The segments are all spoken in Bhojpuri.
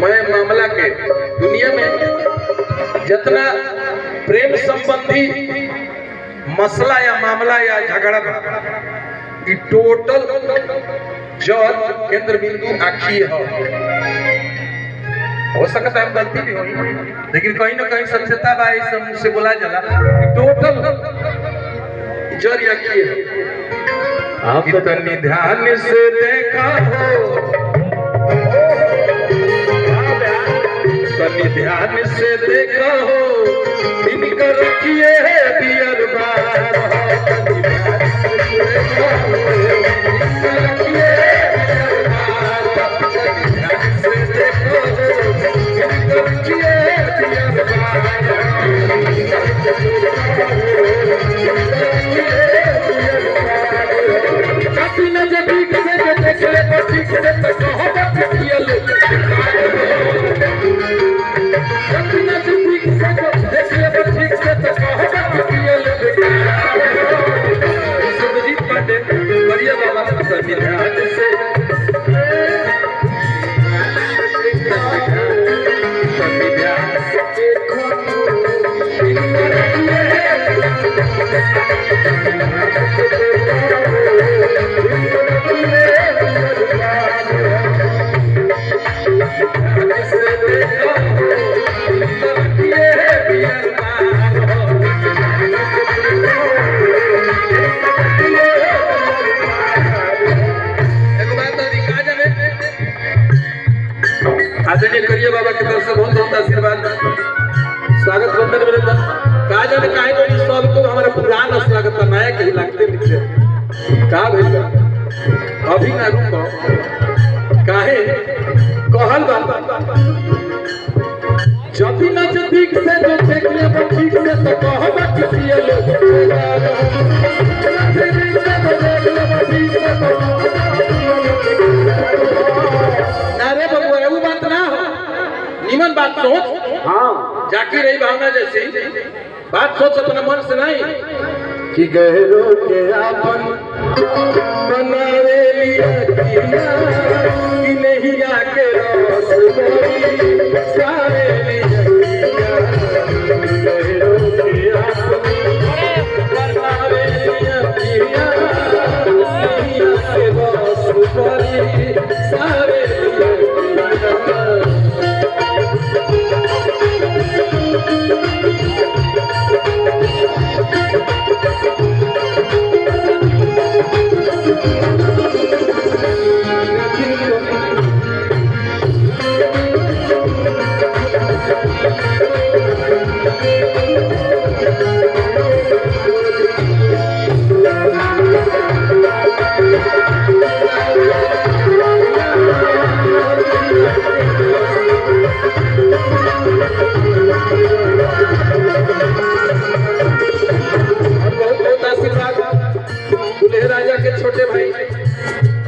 मैं मामला के दुनिया में जितना प्रेम संबंधी मसला या मामला या झगड़ा टोटल जल केंद्र बिंदु आखी हो सकता है गलती भी हुई, लेकिन कहीं ना कहीं सत्यता बा इस मुंह से बोला जाला टोटल जर आखी है। आप तनी ध्यान से देखा हो, तनी ध्यान से देखा हो, इनका रखिए है बियर बार, आदरणीय करिए बाबा की तरफ से बहुत बहुत आशीर्वाद, स्वागत बंदन मेरे कहा जाने काहे तो सब को हमारा पुराना स्वागत नया के लगते लिखे का भइल अभी ना रुको काहे कहल बा जब भी ना ठीक से जो देख ले वो ठीक से तो कहबा कि पिए लो नारे बबुआ वो बात ना हो, निमन बात सोच। हाँ जाकी रही भावना जैसी बात सोच अपने मन से नहीं कि गहरो के आपन बनावे लिया किया कि नहीं आके रस बोली सारे लिया किया गहरो के आपन बनावे लिया किया नहीं आके रस बोली सारे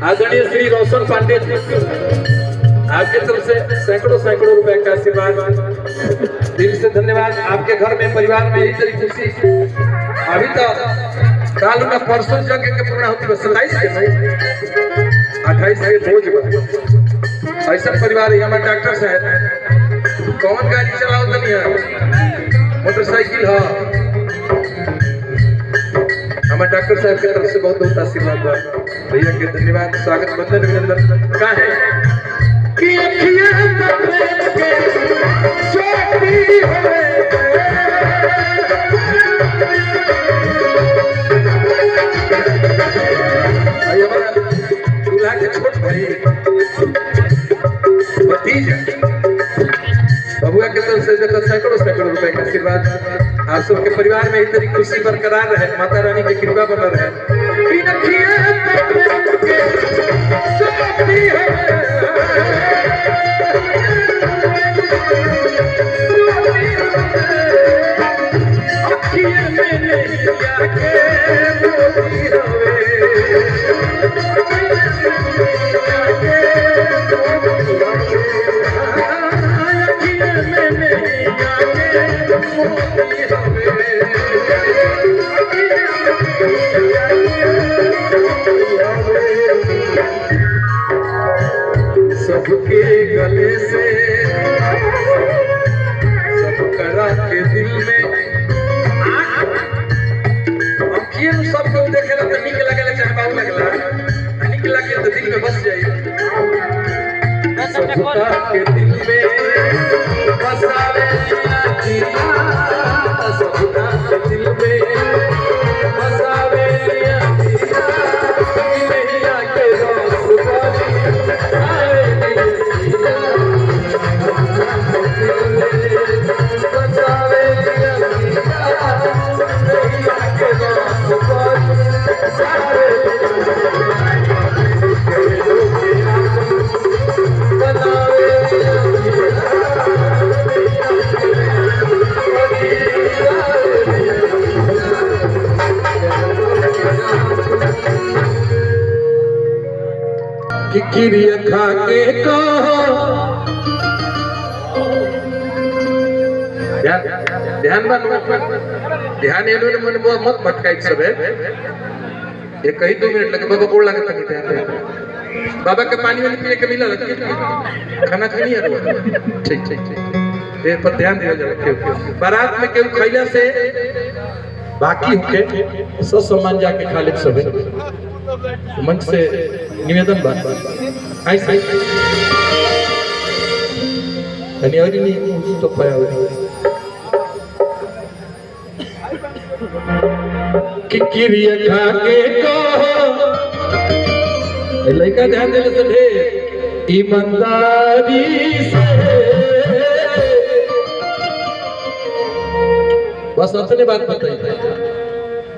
आदरणीय श्री रोशन पांडे जी आपके तरफ से सैकड़ों सैकड़ों रुपए का आशीर्वाद, दिल से धन्यवाद। आपके घर में परिवार में यही तरीके खुशी अभी तो काल का परसों जगह के पूर्ण होती है 27 के 28 के भोज ऐसा परिवार है। हमारे डॉक्टर साहब कौन गाड़ी चलाओ तो नहीं है, मोटरसाइकिल है। हमारे डॉक्टर साहब की तरफ से बहुत बहुत आशीर्वाद भैया के धन्यवाद, स्वागत बंदन अभिनंदन का है कि दूल्हा के छोट भाई भतीजा बबुआ के तरफ से देता सैकड़ों सैकड़ों रुपए का आशीर्वाद। आप सबके परिवार में इतनी खुशी बरकरार रहे, माता रानी की कृपा बना रहे। पहले से सब करा के दिल में हम सब को देखे तो निक लगे चाहे बाबू लगला निक लगे तो दिल में बस जाए सब करा के दिल में बसावे जिया सब करा के दिल में बसावे जिया नहीं आके रोस वाली आए दिल बसावे जिया नहीं आके रोस वाली सारे किरिया खा के कहो ध्यान ध्यान मन मत भटकाई सब ये कहीं 2 मिनट लगे बाबा गोड़ लगे तक बाबा के पानी वाली पिए के मिला खाना खानी है ठीक ठीक ठीक ये पर ध्यान दिया जाए बारात में केहू खैला से बाकी होके सब सामान जाके खा ले सब मंच से निवेदन बात ऐसे धन्यवाद नहीं तो पाया कि किरिया खा के कहो लड़का ध्यान देने से ढेर ईमानदारी से बस अपने बात बताई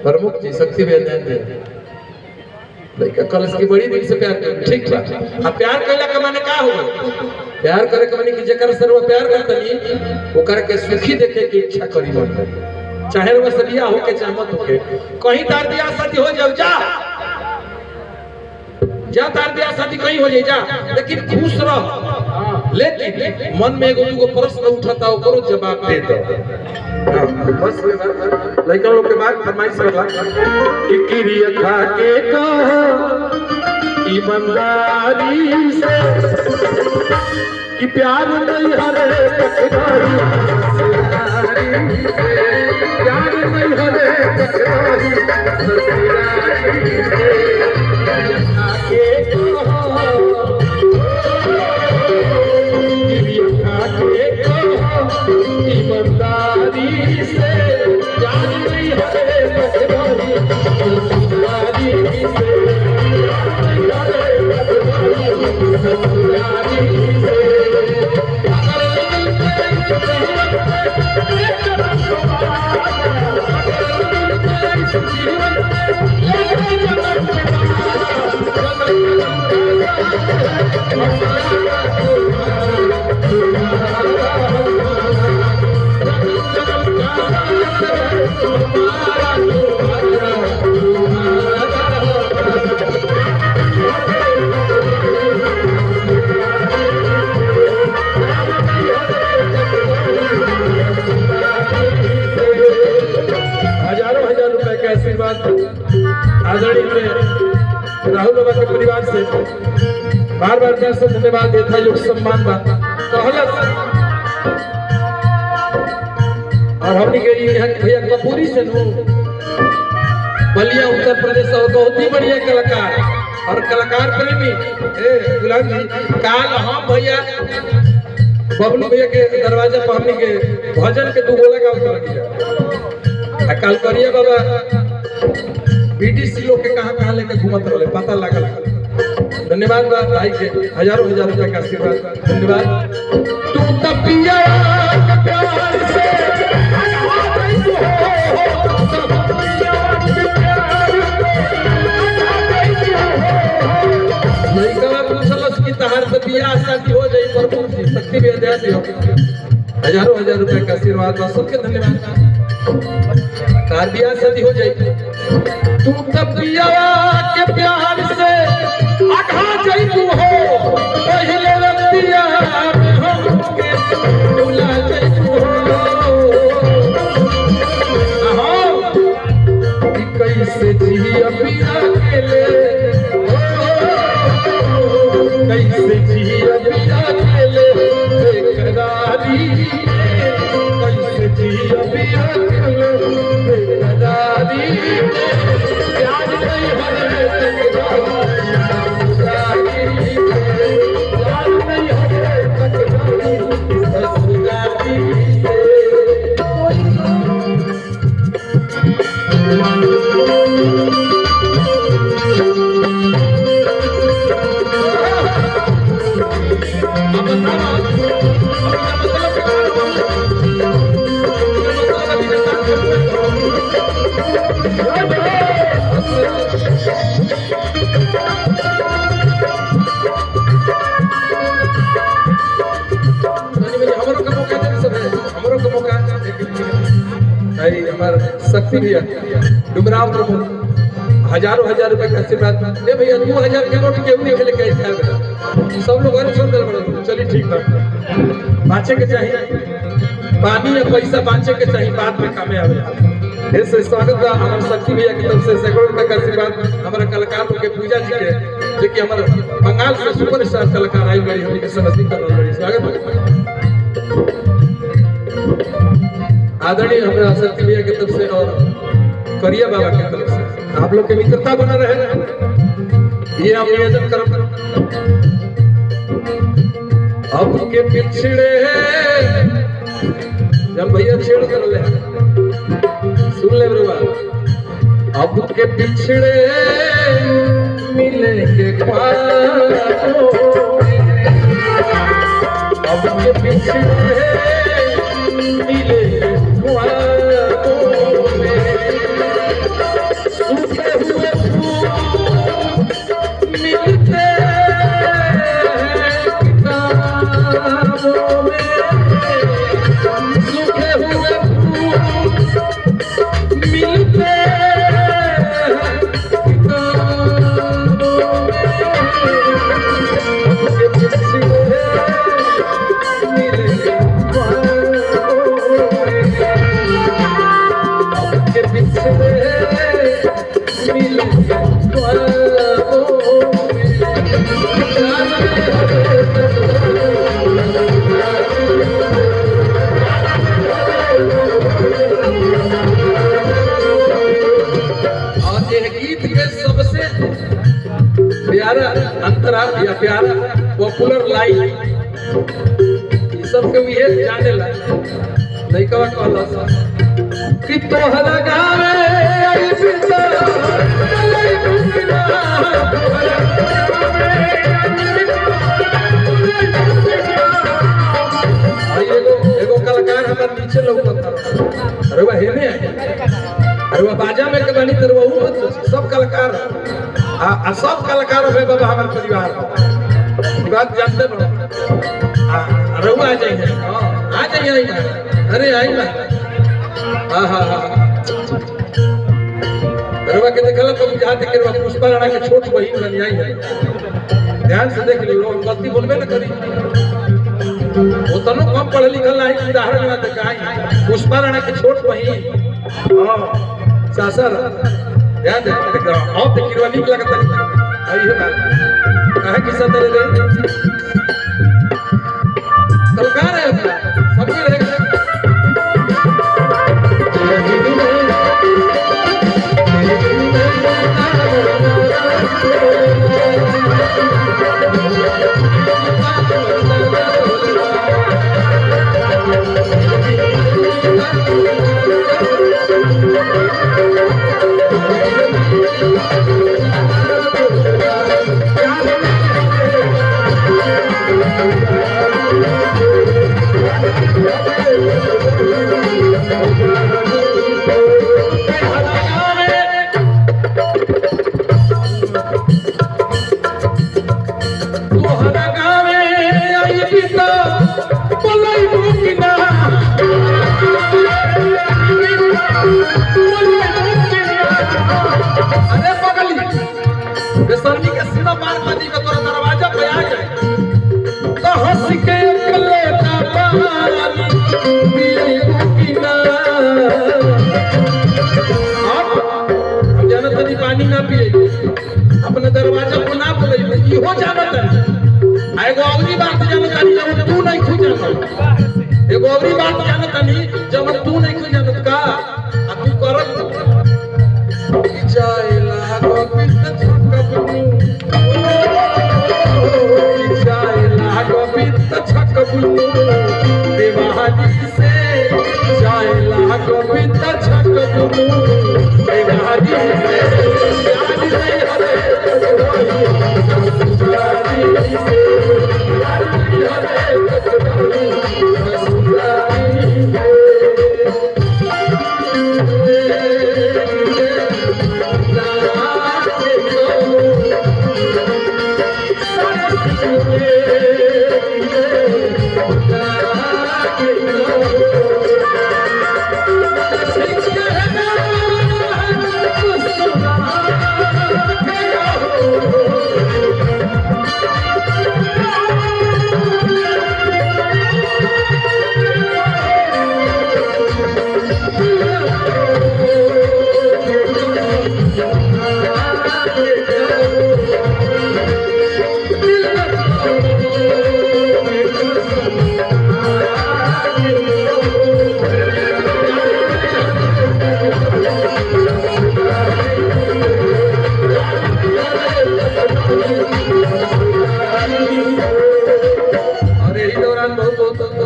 प्रमुख जी शक्ति भी ध्यान दे लड़का कॉलेज की बड़ी दिल से प्यार कर ठीक बात अब प्यार कैला के माने का हो प्यार करे के माने कि जेकर सर्व प्यार करतनी ओकर के सुखी देखे की इच्छा करी मन चाहे वो सदिया हो के चाहत हो के कहीं तार दिया शादी हो जाओ जा तार दिया शादी कहीं हो जाए जा लेकिन खुश रह लेकिन मन में एगो दुगो प्रश्न उठाता ओकरो जवाब दे दो बस लड़का लोग के बाद फरमाइश करला कि किरिया खा के कहो ईमानदारी से कि प्यार नहीं हरे टकराई प्यार नहीं हरे टकराई ईमानदारी से प्यार नहीं हरे टकराई आदरणीय राहुल बाबा के परिवार से बार बार से धन्यवाद देता योग सम्मान बा और हमने के भैया कपूरी से बलिया उत्तर प्रदेश और बहुत ही बढ़िया कलाकार और कलाकार प्रेमी गुलाम जी काल हम भैया बबलू भैया के दरवाजा पर हमने के भजन के 2 गोला गाँव काल करिया बाबा बीडीसी लोग के कहां लेके घूमत रहे पता लागल धन्यवाद भाई के हजारों रुपए का आशीर्वाद धन्यवाद तू तपिया प्यार से लड़का पूछलस कि तहार तपिया शादी हो जाई प्रभु जी शक्ति भी दे दियो हजारों रुपए का आशीर्वाद सबके धन्यवाद तार बियाह शादी हो जाई तू तपिया के प्यार से आधा जइबू हो पहले रतिया में हमके भुला जइबू हो कैसे जिया पिया के ले कैसे जिया पिया के ले शक्ति भैया डुमराव प्रभु हजारों हजार रुपए का आशीर्वाद ए भैया 2000 के नोट केहू नहीं लेके आए सब लोग और सुन दे चलिए ठीक है बाँचे के चाहिए पानी या पैसा बाँचे के चाहिए बाद में कामे आवे ऐसे स्वागत बा हमारे शक्ति भैया की तरफ से सैकड़ों रुपए का आशीर्वाद हमारे कलाकार के पूजा जी के देखिए हमारे बंगाल से सुपरस्टार कलाकार आई बड़ी होने की समझती कर रही स्वागत आदरणीय हमारे शक्ति भैया की तरफ से और करिया बाबा की तरफ से आप लोग के मित्रता बना रहे ये हम निवेदन कर अब के पिछड़े जब भैया छेड़ कर ले सुन ले बरुआ अब के पिछड़े मिले के ख्वाबों अब के पिछड़े मिले या प्यारा पॉपुलर लाइन ये सब के ये जाने ला नहीं कवा कहला सा कि तोहरा गावे आई पिता एगो कलाकार हमारे नीचे लौकता अरे वाह हेने अरे वाह बाजा में के बानी तरवा मत सब कलाकार सब कलाकारों में बाबा हमारे परिवार बात जानते बड़ो रहुआ आ जाइए अरे आई ना रहुआ के देखला तो जहाँ तक रहुआ पुष्पा राणा के छोट बहिन बनी आई है ध्यान से देख लो गलती बोलबे ना करी वो तनो कम पढ़े लिखल नहीं उदाहरण ना देखाई पुष्पा राणा के छोट बहिन सासर याद है अब देखिए निक लगता है ये बात कहा कि सदर रे कलाकार है सब कोई रहेगा पानी ना पिए अपने दरवाजा को ना बोले इहो जानत है एगो औरी बात जानत नहीं जब तू नहीं खुद जानत एगो औरी बात जानत नहीं जब तू नहीं खुद जानत का आ तू करत जाए लागो बित छकबू जाए लागो बित छकबू देवानी से जाए लागो बित छकबू देवानी से Hare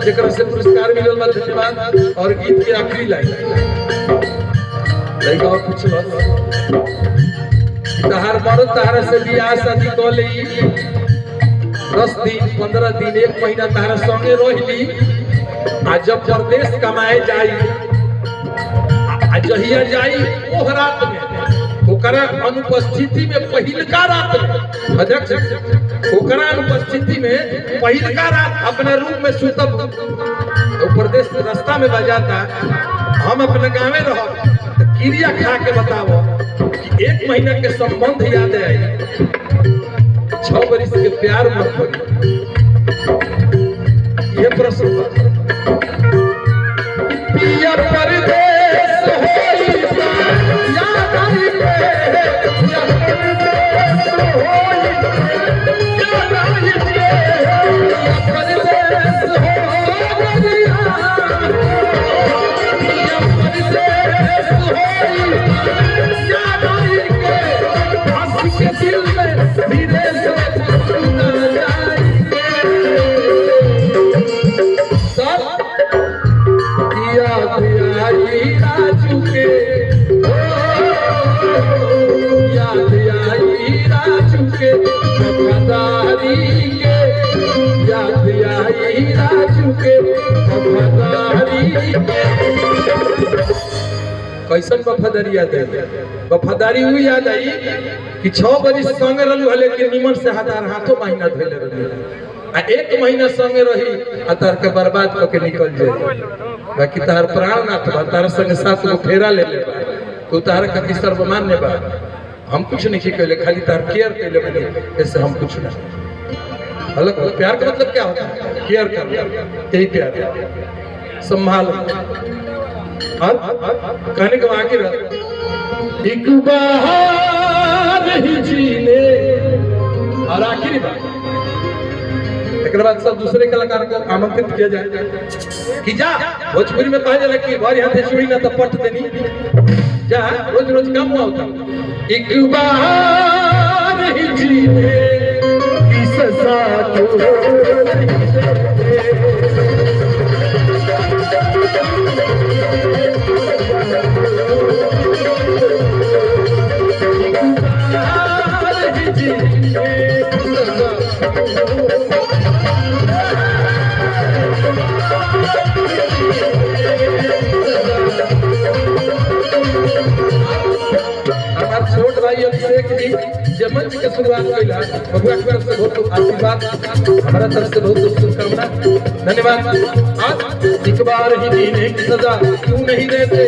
जेकरा से पुरस्कार मिलल बा धन्यवाद। और गीत के आखिरी लाइन लइका पूछल तहार मर्द तहारा से बियाह शादी क ली 10 दिन 15 दिन 1 महीना तहारा संगे रही आ जब परदेश कमाए जाई आ जहिया जाई ओह रात में ओकरा अनुपस्थिति में पहिलका रात में अध्यक्ष ओकरा अनुपस्थिति में पहिलका रात अपने रूम में सुतब तो परदेश रास्ता में बजाता हम अपने गाँव में रह क्रिया खा के बताओ कि 1 महीना के संबंध याद आई 6 बरिस के प्यार मत करी। ये प्रश्न पिया परदेश होई याद आई पिया परदेश होई याद आई पिया परदेश होई पिया परदेश होई याद आई के हंस के दिल में धीरे से राजू के याद आई राजू के वफादारी के याद आई राजू के वफादारी कैसन वफादारी याद आई वफादारी हुई याद आई कि 6 बरिस संगे रहलू लेकिन निमन से हाथों महीना धोले रहलू आ 1 महीना संगे रही आ तार के बर्बाद करके निकल जाए बाकी तार प्राण नाथ बा तार संग 7 गो फेरा ले ले तो तार कति सर्वमान्य बा हम कुछ नहीं कहले खाली तार केयर कहले बने ऐसे हम कुछ नहीं अलग प्यार का मतलब क्या होता है केयर कर यही प्यार संभाल और कहने का आखिर एक बार ही जीने और आखिरी बात एक बाद सब दूसरे कलाकार को आमंत्रित किया जाए कि जा भोजपुरी में कहा जाए कि बारी हाथे चूड़ी ना तो पट देनी जा रोज रोज काम हुआ होता एक बार ही जीने की सजा छोट भाई अभिषेक जी मंच के शुरुआत कैला बबुआ की तरफ से बहुत आशीर्वाद हमारा तरफ से बहुत शुभकामना धन्यवाद। आज एक बार ही जीने की सजा क्यों नहीं देते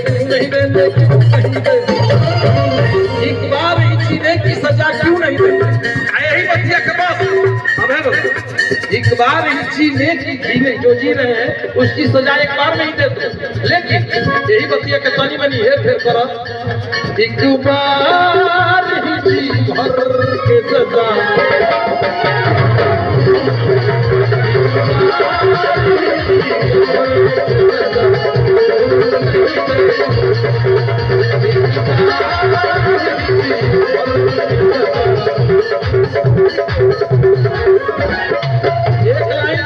एक बार ही जीने की सजा क्यों नहीं देते यही बतिया के पास अब है एक बार ही जीने की जो जी रहे हैं उसकी सजा एक बार नहीं देते लेकिन यही बतिया के तनी बनी है फिर करत एक बार ही जी भर के सजा एक लाइन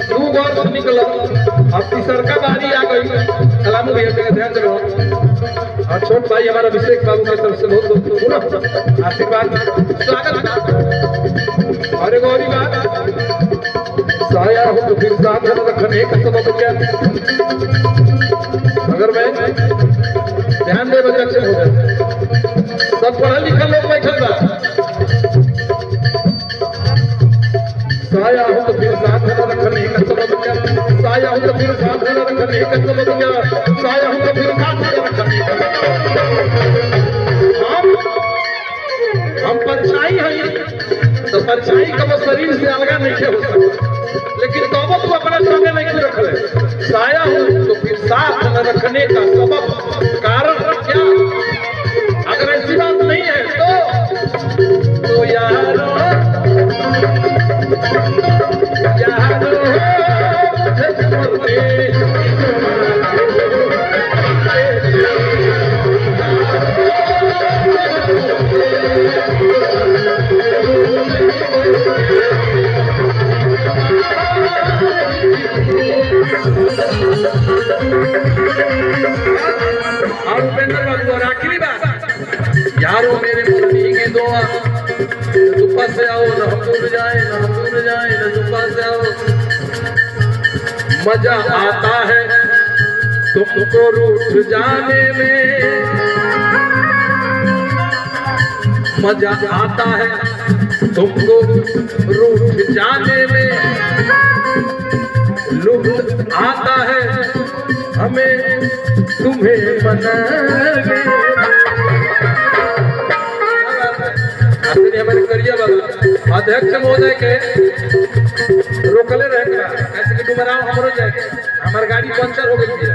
2 वर्ष निकला अब तीसर का बारी आ गई सलाम भैया ध्यान दो और छोट भाई हमारा अभिषेक बाबू की तरफ से बहुत आशीर्वाद स्वागत। और एक और बात साया हो तो फिर साथ रखने का सबब क्या अगर मैं ध्यान दे बच्चा अच्छे हो जाए सब पढ़ा लिखा लोग बैठल बा साया हो तो फिर साथ रखने का सबब क्या साया हो तो फिर साथ रखने का सबब क्या साया हो तो फिर साथ रखने का हम परछाई हैं तो परछाई कब शरीर से अलग नहीं हो सकता लेकिन तब तू अपने संगे नहीं रख ले साया हो तो फिर साथ न रखने का सबब कारण क्या अगर ऐसी बात नहीं है तो यारो पास से आओ, न हम दूर जाए, न हम दूर जाए, न तुम पास से आओ। मजा आता है तुमको रूठ जाने में, मजा आता है तुमको रूठ जाने में, लुत्फ आता है हमें तुम्हें मनाने। हमारे करिया बाबा अध्यक्ष महोदय के रोकले रहेगा कैसे कि डुमराव हमरो जाए, हमार गाड़ी पंचर हो गई है।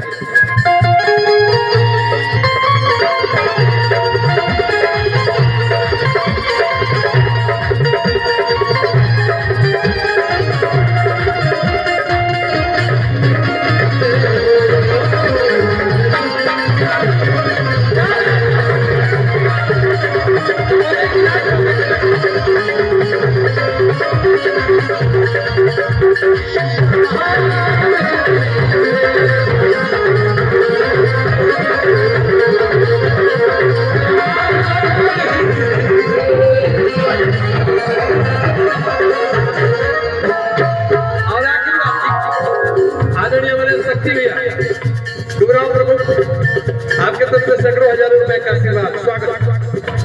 आपके तरफ से सैकड़ों हजारों रुपए का आशीर्वाद स्वागत।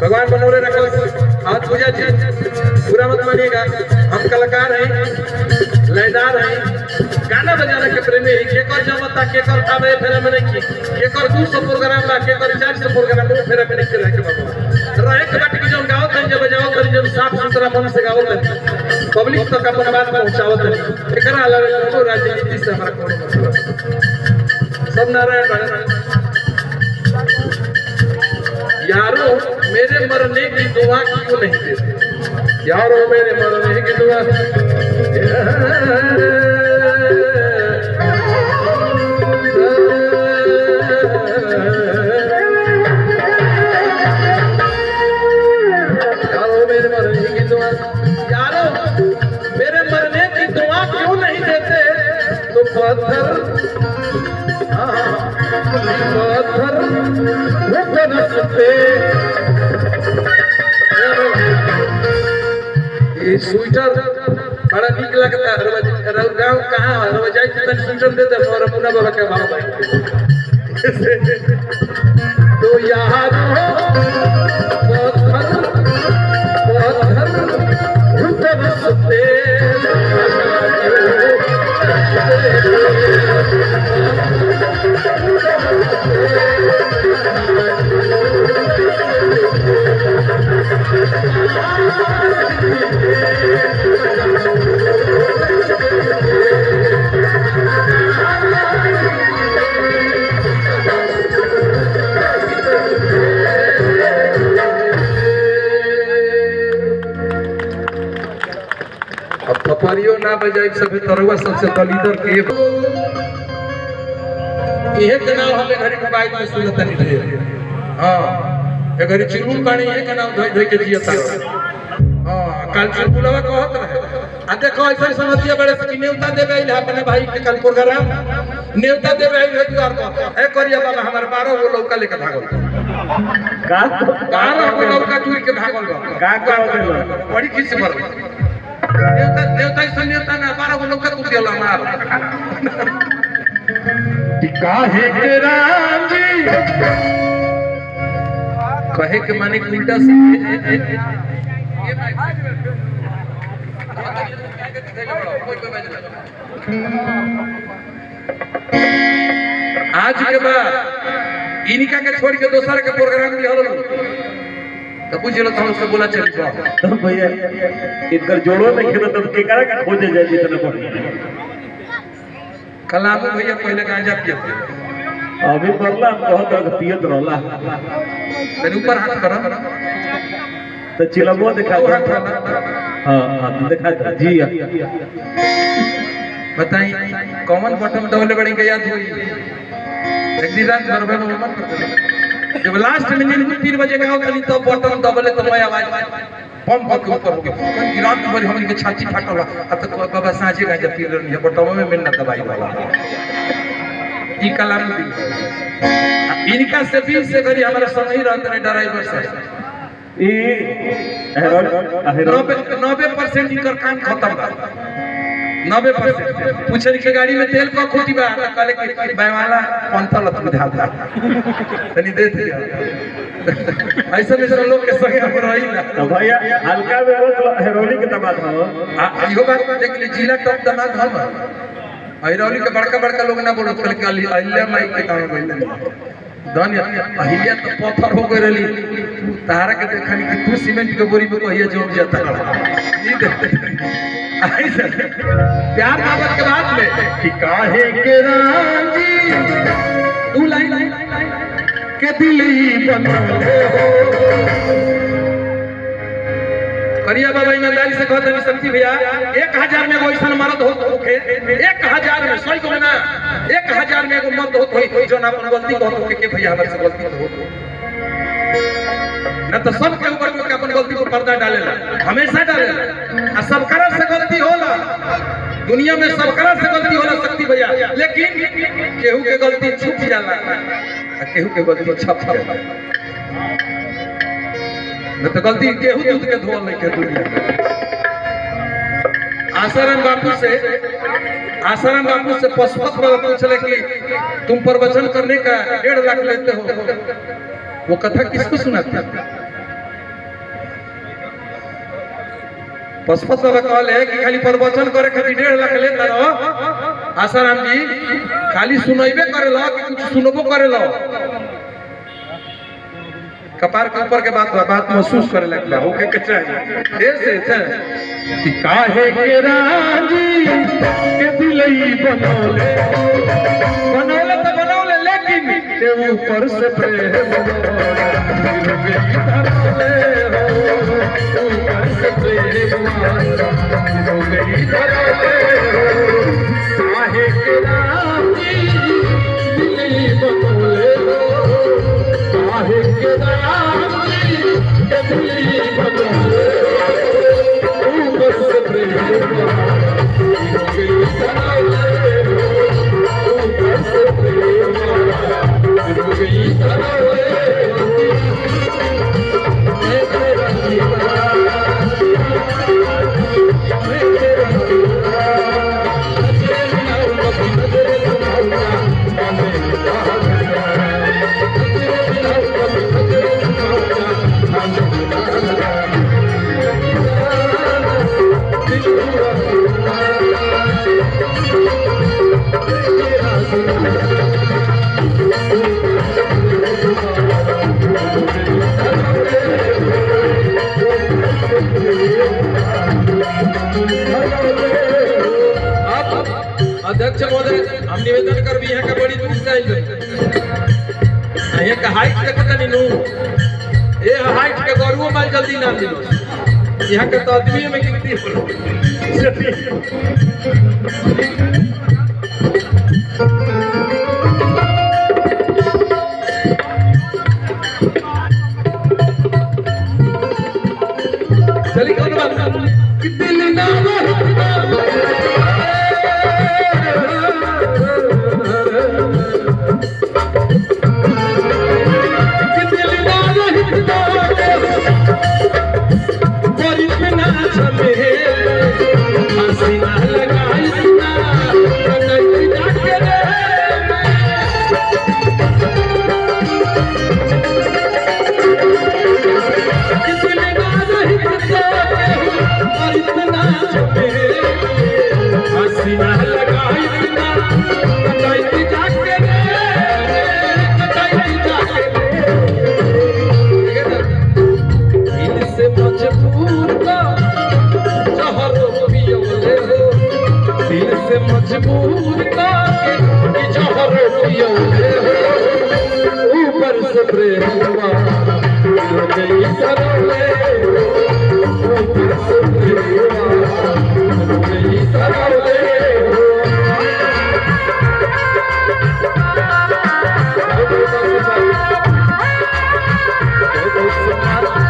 भगवान बनोरे रखो। आज पूजा जी पूरा मत मानिएगा, हम कलाकार हैं, लयदार हैं, गाना बजाना के प्रेमी हैं। केकर जमता केकर आवे फेरा में नहीं, केकर 200 प्रोग्राम बा, केकर 400 प्रोग्राम में फेरा में नहीं रहे के बाबा रहे के बात की जो गावत है, जब बजाओ कर जब साफ सुथरा मन से गावत है, पब्लिक तक अपन बात पहुंचावत है। एकरा अलावा कोनो राजनीति से हमारा कोनो मतलब सब नारायण भगवान। यारो मेरे मरने की दुआ क्यों नहीं देते, यारो मेरे मरने की दुआ। यारो मेरे मरने की दुआ, यारो मेरे मरने की दुआ क्यों नहीं देते। तो पत्थर ये स्वेटर बड़ा नीक लगता है। गाँव कहाँ रवजाई स्वेटर दे दे और अपना बाबा के भाव भाई। तो यार परियो ना बजाई सभी तरवा सबसे दलीदर के ये के नाम हमें घरी के बाइक में सुनत नहीं थे। हां ए घरी चिरुल पानी ये के नाम धोई धोई के जियता। हां काल चुलबुलवा कहत रहे आ देखो ऐसा समझिए बड़े से नेवता देबे आइल अपने भाई के कल प्रोग्राम नेवता देबे आइल है द्वार पर ए करिया बाबा हमार 12 गो लौका लेके भागल का 12 गो लौका चुरी के भागल का बड़ी खिस पर देवता इस नेता ना 12 गो लोग का तू दिला मार काहे के राम जी कहे के माने उल्टा से आज के बाद इनका के छोड़ के दूसरा के प्रोग्राम में हलो तो पूछ लो तो उससे बोला चल जाओ तो भैया इधर जोड़ो नहीं खेलो तो के करा के खोजे जाए जितना बढ़िया कलाम भैया पहले गांजा पियते अभी बरला बहुत पियत रहला तेरे ऊपर हाथ करा तो चिलमो दिखा हां हां दिखा जी बताइए कॉमन बटन दबाले बड़ी के याद हुई एक दिन रात भर में मन करते जब लास्ट में 3 बजे का होता तो बटन दबाले तो मैं आवाज बम के ऊपर हो गया कि रात भर हमन के छाती फाटल अब तो बाबा साझे का जब पी रही है बटन में मिलना दवाई वाला ई कलाम दिन इनका से 20 से घड़ी हमारा संग ही रहते ड्राइवर से 90% इनकर काम खत्म बा 90% पूछे के गाड़ी में तेल का खोटी बा त कहले कि बैवाला पंतल लत बुझा दा तनी दे दिया ऐसा में लोग के संगे हम रही ना तो भैया हल्का में वो हेरोली के दामाद हो इहो बात देख ली जिला टॉप दामाद हम हेरोली के बड़का बड़का लोग ना बोलत के अहिल्या माई के काम भइल धन अहिल्या तो पत्थर हो गई रही तारा के देखनी कि तू सीमेंट के बोरी में कहिया जोड़ जाता ई देखते ऐसा प्यार मोहब्बत के बात में कि काहे के राजी तू लाइन के दिली बनले हो करिया बाबा ईमानदारी से कहते हैं शक्ति भैया 1000 में एगो ऐसा मर्द होके 1000 में 100 को ना 1000 में एगो मर्द होई जो ना अपन गलती कहतो के भैया हमर से गलती तो हो ना तो सब के ऊपर में अपन गलती को पर्दा डालेला हमेशा डालेला आ सब करा से गलती होला दुनिया में सब करा से गलती होला शक्ति भैया लेकिन केहू के गलती छुप जाला आ केहू के गलती छप जाला न तो गलती केहू दूध के धोल नहीं के दुनिया आसाराम बापू से पशुपत बाबा पूछले कि तुम प्रवचन करने का 1.5 लाख लेते हो वो कथा किसको सुनाते पशुपत बाबा कहले कि खाली प्रवचन करे खातिर 1.5 लाख लेता रहो आसाराम जी खाली सुनैबे करेला कि कुछ सुनबो करेला कपार के ऊपर के बात महसूस करे लगला होके के चाहिए ऐसे कि काहे के राजी के दिलई बनौले तो बनौले लेकिन के ऊपर से प्रेम धरले हो ऊपर से प्रेम हो गई धरले काहे के राजी दिलई बनौले काहे के राजी के दिलई बनौले ऊपर से प्रेम हो गई धरले ऊपर से प्रेम हो गई धरले मैं तेरा दीवाना मैं तेरा अध्यक्ष महोदय हम निवेदन कर भी यहाँ का बड़ी दूर से यहाँ का हाइट देखता नीनू ये हाइट के गौरव माल जल्दी ना मिलो यहाँ के तो आदमी में गिनती चलिए कौन बात कितनी ना मजबूर के जहर पियोले ऊपर से प्रेम हो गई धरले ऊपर से प्रेम हो गई धरले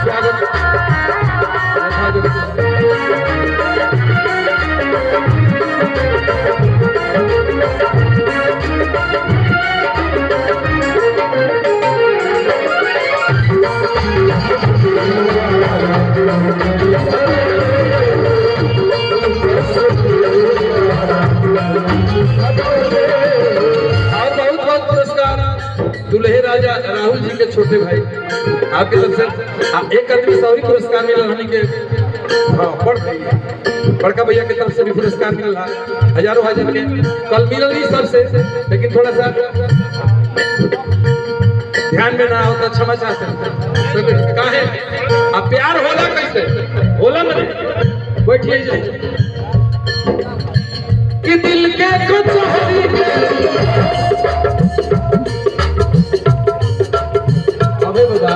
स्वागत और बहुत बहुत पुरस्कार दुल्हे राजा राहुल जी के छोटे भाई आपके तरफ से एक आदमी सौरी पुरस्कार मिला हनी के हाँ बड़का भैया की तरफ से भी पुरस्कार मिला हजारों हजार के कल मिलल नहीं सबसे लेकिन थोड़ा सा ध्यान में ना हो तो क्षमा चाहते हैं काहे अब प्यार होला कैसे होला ना बैठिए कि दिल के कुछ अबे बता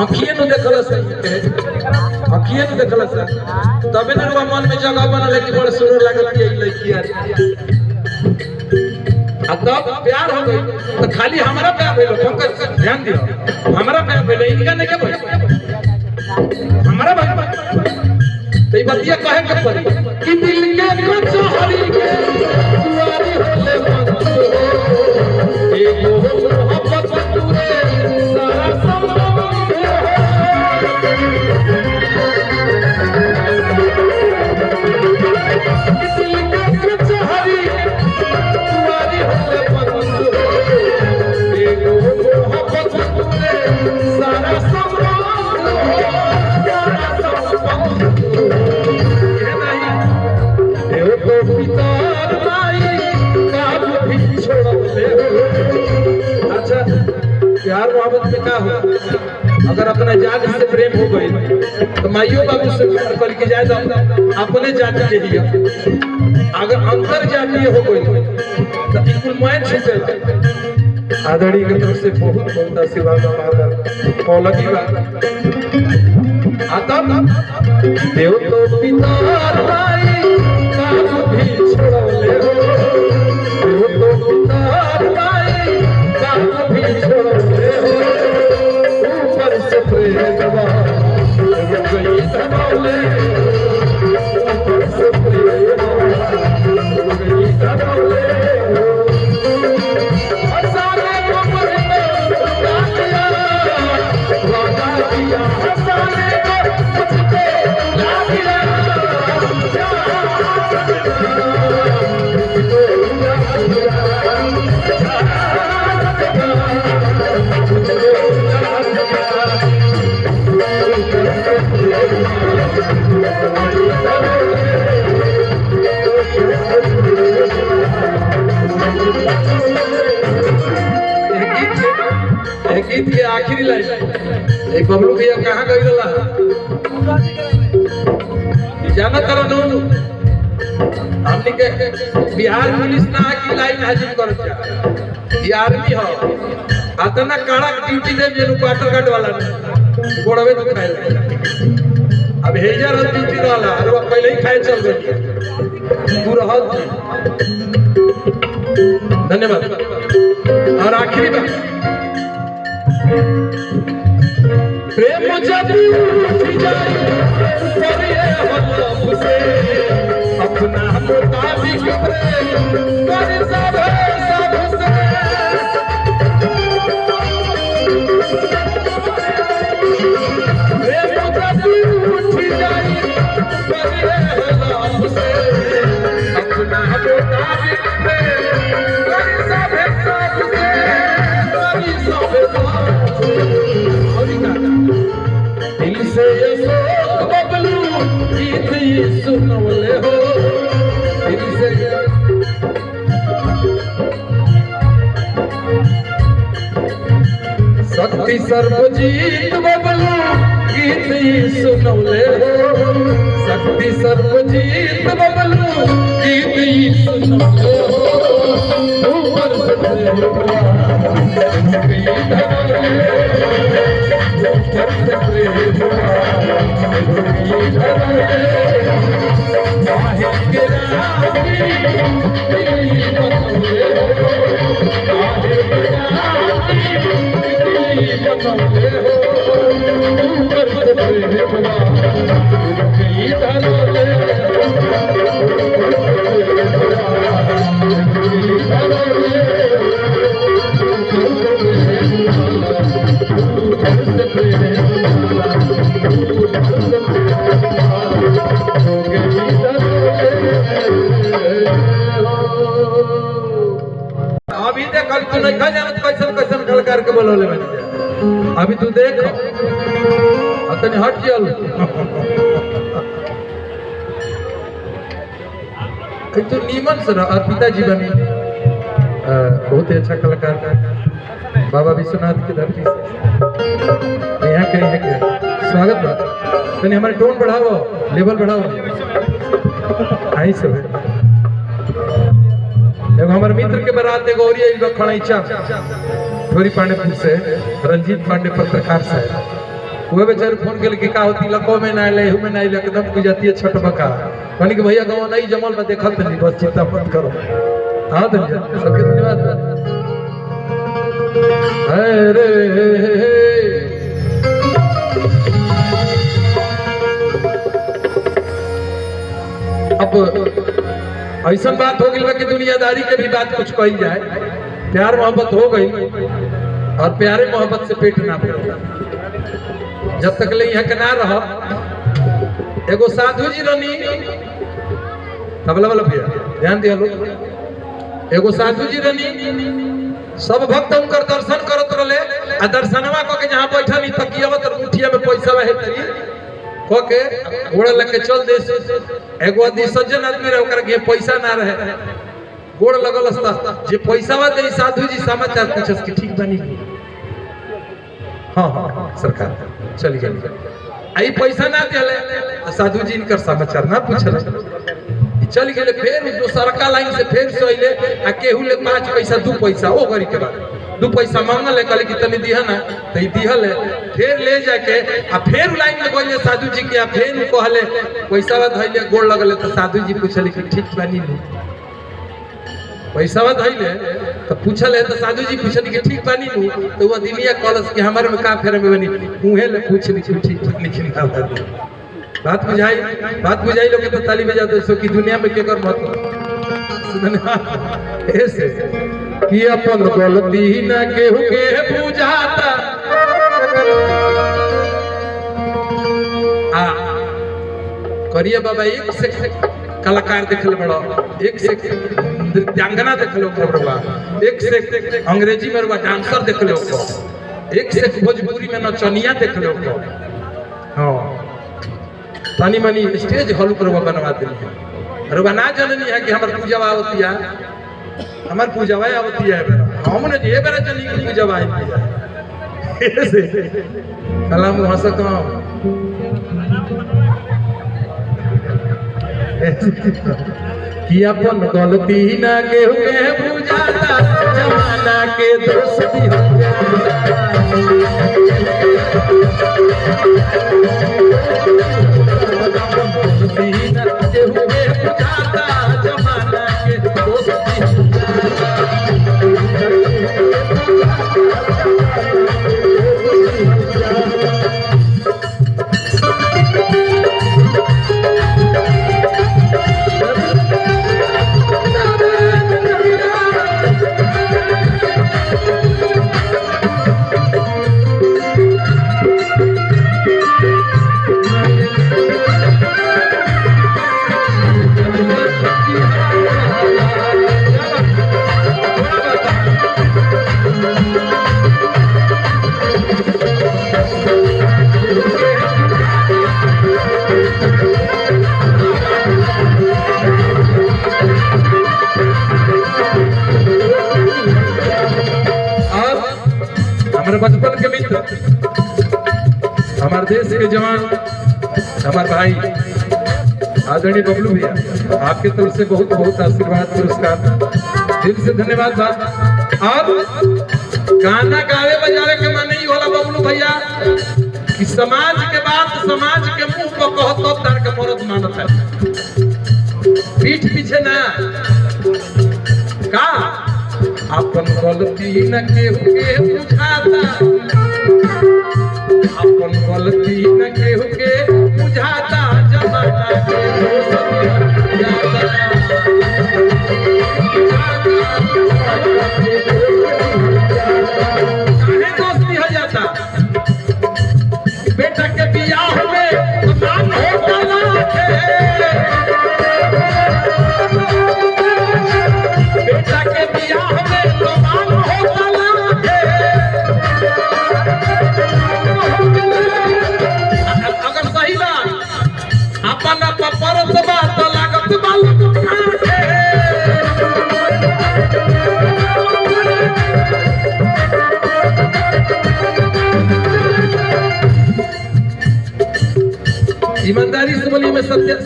आँखिए न देखल आँखिए न देखल तबे न मन में जगह बनल कि बड़ सुंदर लागल कि लड़की आ तब प्यार हो गई तो खाली हमारा प्यार भेलो पंकज ध्यान दियो हमारा प्यार भेलो इनका नहीं के हमारा भाई तो ये बतिया कहे के पड़ी कि दिल के कुछ हरी के दुआरी होले मन एगो मोहब्बत पूरे सारा संबंध दिल के कुछ हरी दुआरी होले मन एगो मोहब्बत पूरे सारा संबंध प्यार मोहब्बत में क्या हो अगर अपना जात से प्रेम हो गई तो माइयों बाबू से कर के जाए तो अपने जाति के लिए अगर अंतर जातीय हो गई तो बिल्कुल मैच छूटे आदरणीय की तरफ से बहुत बहुत आशीर्वाद पौलगी बात आता देव तो पिता भाई काल भी छोड़ले हो देव तो पिता भाई काल भी छोड़ले हो ऊपर से प्रेमवा गई धमौले ऊपर से प्रेमवा गई धमौले हसाने को मरने दिया वादा दिया हसाने को मुझको ला दिया गीत के आखिरी लाइन एक बबलू भैया कहाँ गई रहा जाना करो नो हमने के बिहार पुलिस ना की लाइन हाजिर कर ये आर्मी हो आतना कड़ा ड्यूटी दे जे क्वार्टर गार्ड वाला गोड़वे तो खाए अब हेजर ड्यूटी वाला और वो पहले ही खाए चल गई तू रहत धन्यवाद और आखिरी बात प्रेम जब उठ जाए ऊपर ये हलब से अपना मुताबिक प्रेम कर सब से प्रेम जब उठ जाए ऊपर ये हलब से अपना मुताबिक प्रेम कर सब से दिल से ये सोच बबलू गीत ये सुनवले हो दिल से शक्ति सर्वजीत बबलू गीत ये सुनवले हो शक्ति सर्वजीत बबलू गीत ये सुनवले हो ऊपर से हो गई तू नहीं खा जानत कैसन कैसन कलाकार के बोलौले बनी अभी तू देख तनी हट चल तू नीमन से और पिताजी बनी बहुत ही अच्छा कलाकार बाबा विश्वनाथ की धरती से यहाँ के स्वागत बा तनी हमारे टोन बढ़ाओ लेवल बढ़ाओ आई सब एगो हमारे मित्र के बारात एगो और ये खड़ाइचा छोरी पांडेपुर से रंजीत पांडे पत्रकार साहब वो बेचारे फोन के लिए का होती लको में ना ले में ना ले एकदम की जाती है छठ बका कहनी कि भैया गाँव नहीं जमल में देखत नहीं बस चिंता मत करो हाँ धन्यवाद सबके धन्यवाद अरे अब ऐसा बात हो गई कि दुनियादारी के भी बात कुछ कही जाए प्यार मोहब्बत हो गई और प्यारे मोहब्बत से पेट ना भरे जब तक ले यहाँ के ना रह एगो साधु जी रनी तबला वाला भैया ध्यान दिया लोग एगो साधु जी रनी सब भक्त उनकर दर्शन करत रहे आ दर्शनवा को के जहां बैठा नहीं तकियावा तर मुठिया में पैसा रहे तरी को के गोड़ लेके चल दे एगो आदमी सज्जन आदमी रहे ओकर के पैसा ना रहे गोड़ लगल असता जे पैसावा दे साधु जी समाचार पूछस कि ठीक बनी हां सरकार चली गई आई पैसा ना देले साधु जी इनकर समाचार ना पूछल चल गए फिर दूसरका लाइन से फिर सोइले आ केहू ले 5 पैसा 2 पैसा ओ गरी के बाद 2 पैसा मांगल है कहले कि तनी दिहा ना त दिहल है फिर ले जाके आ फिर लाइन में गइले साधु जी के आ फिर कहले पैसा धइले गोड़ लगले त साधु जी पूछले कि ठीक बानी नु पैसा धइले त पूछले त साधु जी पूछले कि ठीक बानी नु तो वो दिनिया कॉलेज के हमारे में का फेरे में बनी मुहे ले पूछली कि ठीक बानी कि ना बानी बात बुझाई लोग तो ताली बजाते सो की दुनिया में के कर मत ऐसे कि अपन गलती न केहू के बुझाता आ करिए बाबा एक से कलाकार देखल बड़ा एक से नृत्यांगना देखलो बड़ा एक से अंग्रेजी में डांसर देखलो एक से भोजपुरी में नचनिया देखलो हां तनी मनी स्टेज हॉल पर बनवा दिली है और ना जननी है कि हमार पूजा आवतिया हमार पूजा आवतिया हमने जे बेरा जनी की पूजा आई ऐसे सलाम हंसत कि अपन गलती ना केहू के बुझाता जमाना के दोस्ती हो जमाना के दोस्ती बचपन के मित्र हमारे देश के जवान हमारे भाई आदरणीय बबलू भैया आपके तरफ से बहुत बहुत आशीर्वाद पुरस्कार दिल से धन्यवाद बात और गाना गावे बजावे के मन नहीं होला बबलू भैया कि समाज के बात समाज के मुंह पर कहो तो तार के मरद मानत है पीठ पीछे ना का अपन गलती न केहू के बुझाता अपन गलती न केहू के बुझाता जमाना के दोस्ती हो जाता बेटा के बियाह में मान हो गला बेटा के बियाह में मान हो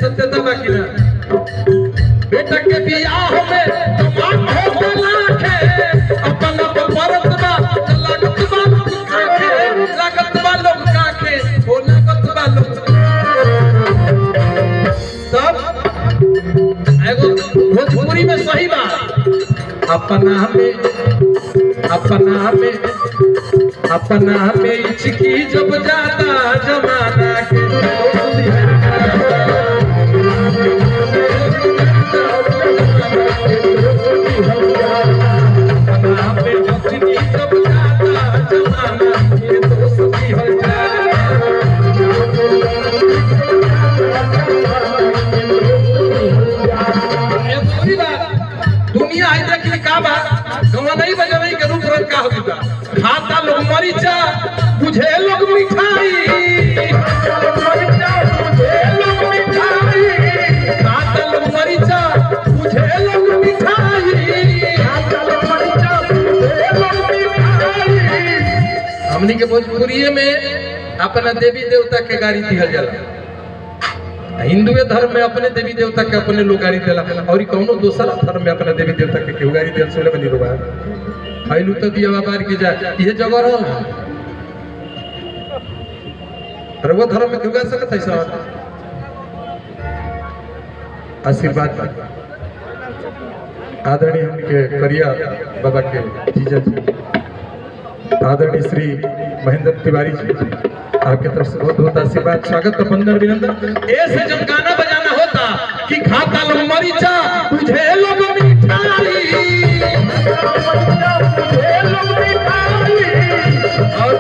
सत्यता बाकी ना बेटा के बियाह में तमाम हो लाखे अपन परत बा लागत बा लोग काखे हो लागत बा लोग सब एगो भोजपुरी में सही बात अपना में इचकी जब ज्यादा जमाना के दुनिया है देखिए का बा गवा नहीं बजावे के रूप रंग का होगा खाता लोग मरीचा बुझे लोग मिठाई खाता लोग मरीचा बुझे लोग मिठाई हमनी के भोजपुरी में अपना देवी देवता के गाड़ी दिहल जाला हिंदू धर्म में अपने देवी देवता के अपने लोग गाड़ी देला और कौनो दूसरा धर्म में अपने देवी देवता के केहू गाड़ी देल सोले बनी रोबा आइलू तो दिया बार के जा ये जगह रहल रवा धर्म में केहू गा सकत है सब आशीर्वाद आदरणीय हमके करिया बाबा के जीजा जी आदरणीय श्री महेंद्र तिवारी जी आपके तरफ से बहुत बहुत आशीर्वाद स्वागत अभिनंदन अभिनंदन ऐसे जब गाना बजाना होता कि खाता लोग मरीचा तुझे लोग मिठाई और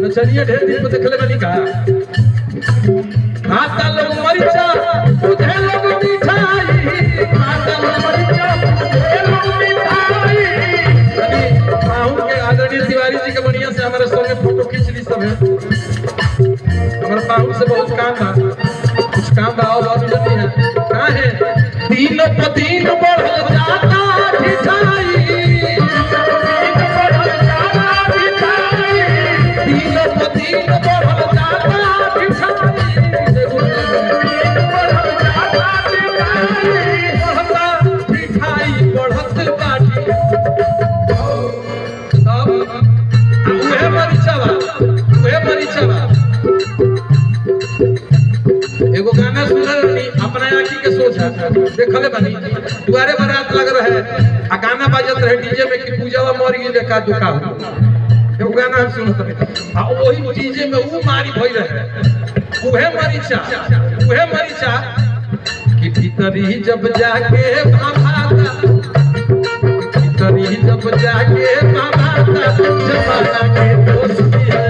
नचनिया ढेर दिन पे देखले बनी कहा खाता लोग मरीचा तुझे लोग मिठाई खाता लोग मरीचा तुझे लोग मिठाई आदरणीय तिवारी जी के बढ़िया से हमारे संगे फोटो खींच ली सब है हमारे पाहु से बहुत काम था कुछ काम था और नहीं है कहाँ है दिन प दिन बढ़ जाता मिठाई दिन प दिन बढ़ जाता मिठाई बढ़त बाटी एगो गाना सुनल रही अपना आँखी के सोचा देखले बनी दुआरे बारात लग रहे आ गाना बाजत रहे डीजे में कि पूजावा मर गई का दुका हो एगो गाना हम सुनत रहे आ वही डीजे में वो मारी भई रहे उहे मरीचा कि भीतरी जब जाके भाभाता भीतरी जब जाके भाभाता जमाना के दोस्ती है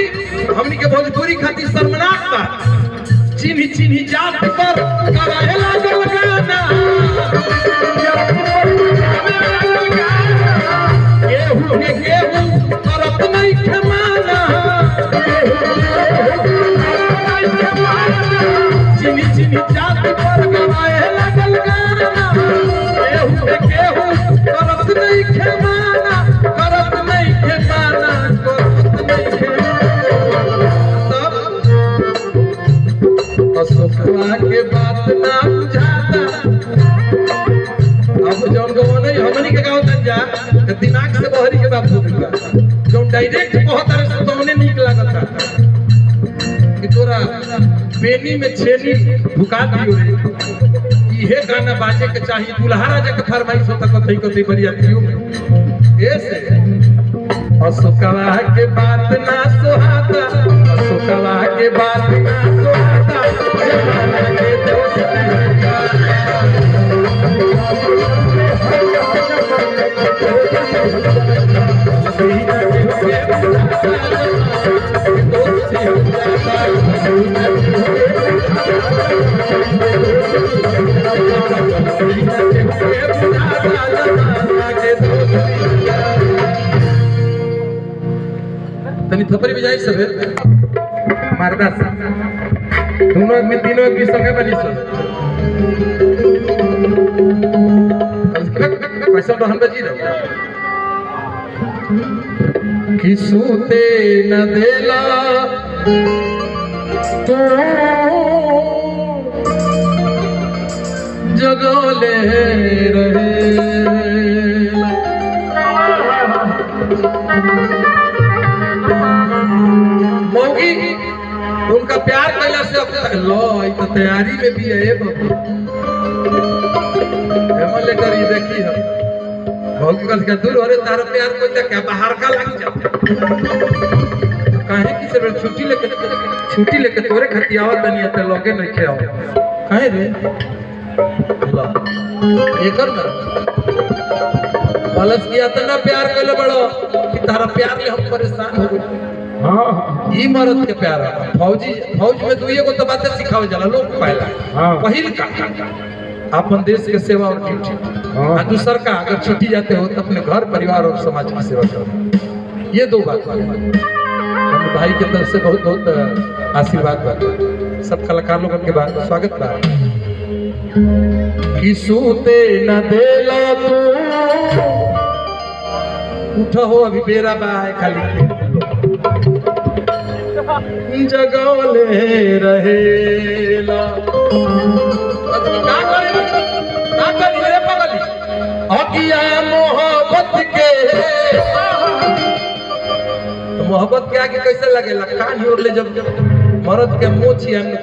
भोजपुरी खातिर शर्मनाक बा चिन्ही जात पर कराए लागल गाना गेहूं करत नहीं खमाना चिन्ही जात पर कराए लागल गाना गेहूं करत नहीं खमाना करत नहीं खमाना अशोकवा के बात ना बुझाता अब जौन गवा नहीं हमनी के गाँव तक जा दिमाग से बहरी के बात हो गया जो डायरेक्ट बहुत तरह से तोने नीक लागता कि तोरा बेनी में छेनी भुका दियो रे इहे गाना बाजे के चाहिए दुल्हा राजा के फरमाइश होता कतई कतई बरियातियों में ऐसे अशोकवा के बात ना सुहाता अशोकवा के बात ना सुहाता जमाना के दोस्त तनी थपरी बजाई सब मारदा से दोनों में तीनों की संगे बनी सब कैसा रहन बजी रहो कि सूते न देला तो जगोले रहे मौगी उनका प्यार कैला से अब तक लो तो तैयारी में भी है बाबू लेकर ये देखी हम मौगी का दूर अरे तारा प्यार को क्या बाहर का लग जाता काहे की से छुट्टी लेके तोरे खतियावत बनिया ते लोगे नहीं खे आओ काहे रे अल्लाह एकर ना पलस किया त ना प्यार कैले बड़ो कि तारा प्यार ले हम परेशान हो गए हां ई मरद के प्यार फौज में दुइये को तो बातें सिखावे जाला लोग पहला पहिल का अपन देश के सेवा और ड्यूटी और दूसर का अगर छुट्टी जाते हो तो अपने घर परिवार और समाज की सेवा करो ये दो बात हम भाई के तरफ से बहुत बहुत आशीर्वाद बा सब कलाकार लोगों के बाद स्वागत बा कि सूते न देला तू उठो हो अभी बेरा बा है खाली जगोले रहेला का करी रे पगली अकिया मोहब्बत के तो मोहब्बत के आगे कैसे लगेला कान ही उड़ले जब मर्द के मोछिया में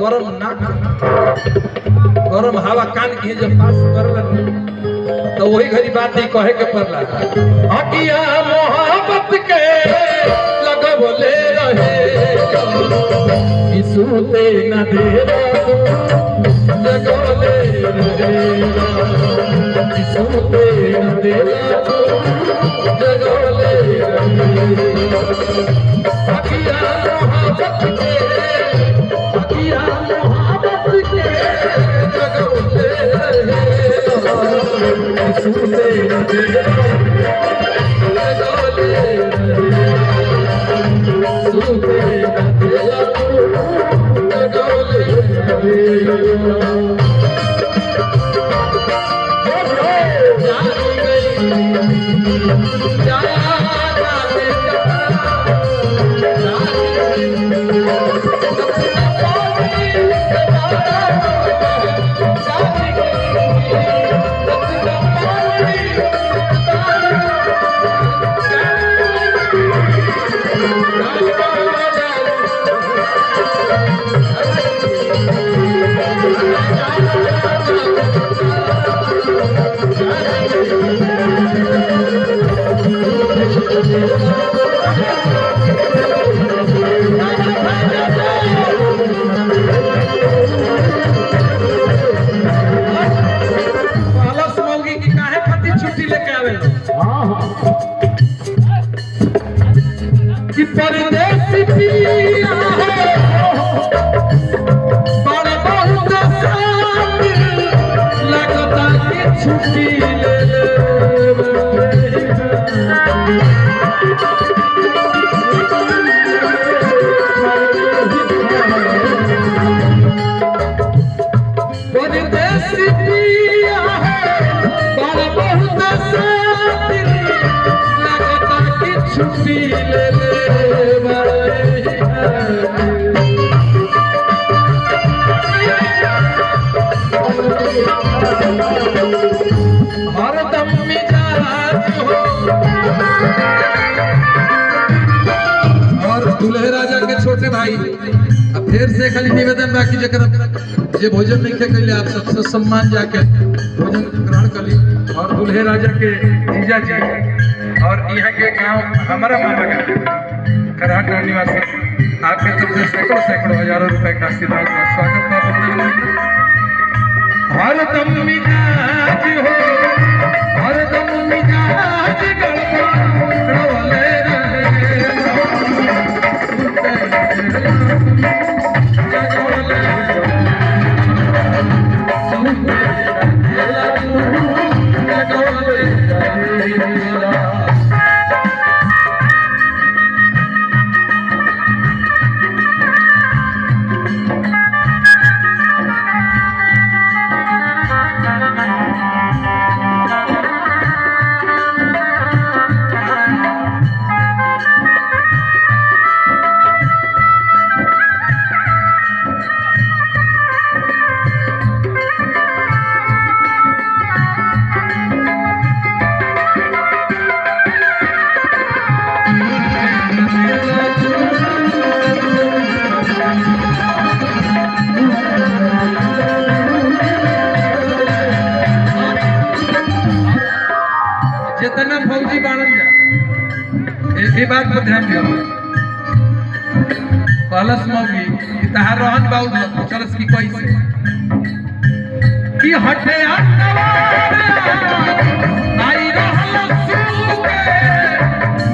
गरम हवा कान के जब पास करला तो वही घड़ी बात ही कहे के पड़ला अकिया मोहब्बत के लगबले रहे सूते न देला जगोले रहेला सूते न देला जगोले रहेला अकिया मोहब्बत के जगोले रहेला सूते न देला जगोले रहेला सूते न देला कि परदेसी पिया है बड़ा बहुत साथ लगता कि छुट्टी ले परदेसी पिया है बड़ा बहुत साथ लगता कि छुट्टी ले हरदम मिजाज हो और दूल्हे राजा के छोटे भाई ढेर से खाली निवेदन बाकी जकर जे भोजन नहीं खे कैले आप सबसे सम्मान जाके भोजन ग्रहण करी। और दुल्हे राजा के जीजा जी और यहाँ के गांव हमारा मामा का खराट निवासी आपके तरफ से सैकड़ों सैकड़ों हजारों रुपए का आशीर्वाद का स्वागत है। हरदम मिजाज हो हरदम मिजाज गड़बड़ावले जितना फौजी बाणन जा एक बात पर ध्यान दियो कलश मौगी कि तहार रहन बाउद न चलस की कैसे कि हटे आई रहल सुके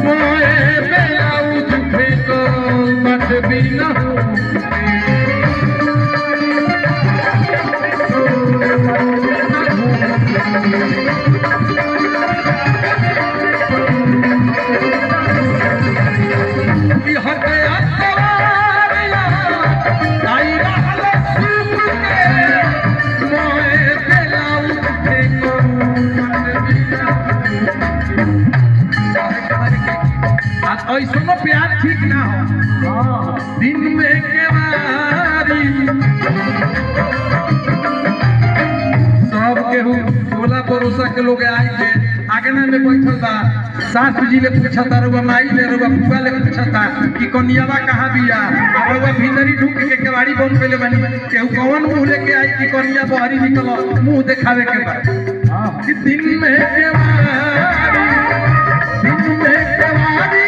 मोए बेलाउज फेको मत बिना ऐसा प्यार ठीक ना हो दिन में केवारी सब केहू टोला पड़ोसा के लोग आई के आगना में बैठल बा सास जी ले पूछता रुआ माई ले रुआ फुआ ले पूछता कि कनियावा कहाँ बिया और रुआ भीतरी ढुक के केवाड़ी बंद कइले बानी केहू कौन मुंह लेके आई कि कनिया बाहरी निकलो मुंह दिखावे के बा कि दिन में केवारी दिन में केवारी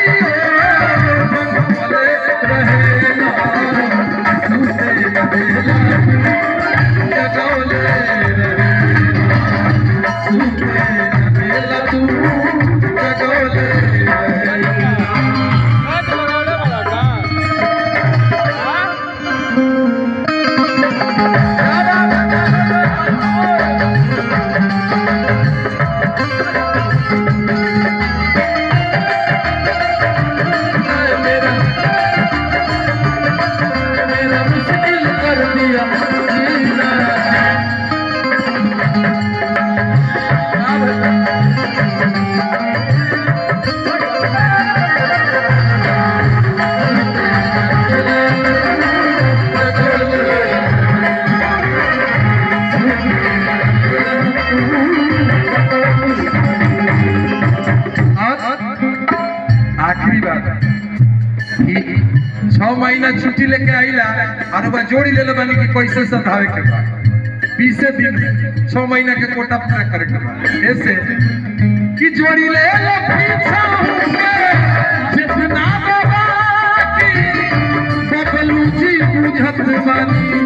आखिरी बात 6 महीना छुट्टी लेके आईला और बा जोड़ी ले बानी कि कैसे सधावे के बा 20 दिन में 6 महीना के कोटा पूरा करे के बा ऐसे कि जोड़ी ले लो पीछा जितना बाबा की बबलू जी बुझत बानी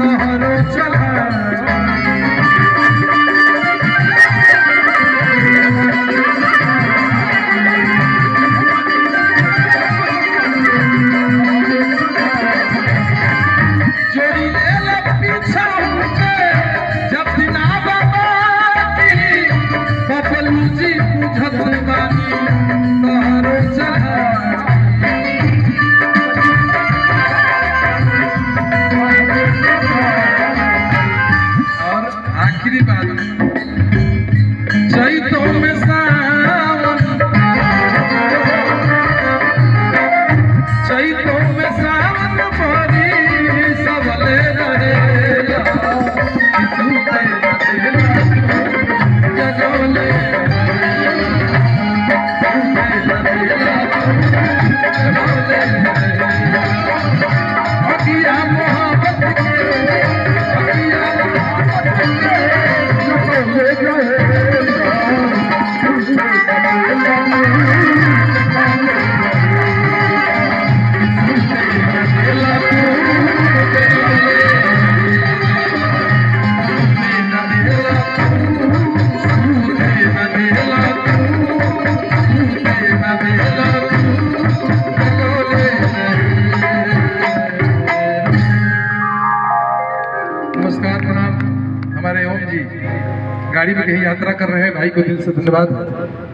तोहरो चला जब दिना बाबा की बबलू जी बुझत बानी गाड़ी में कहीं यात्रा कर रहे हैं भाई को दिल से धन्यवाद।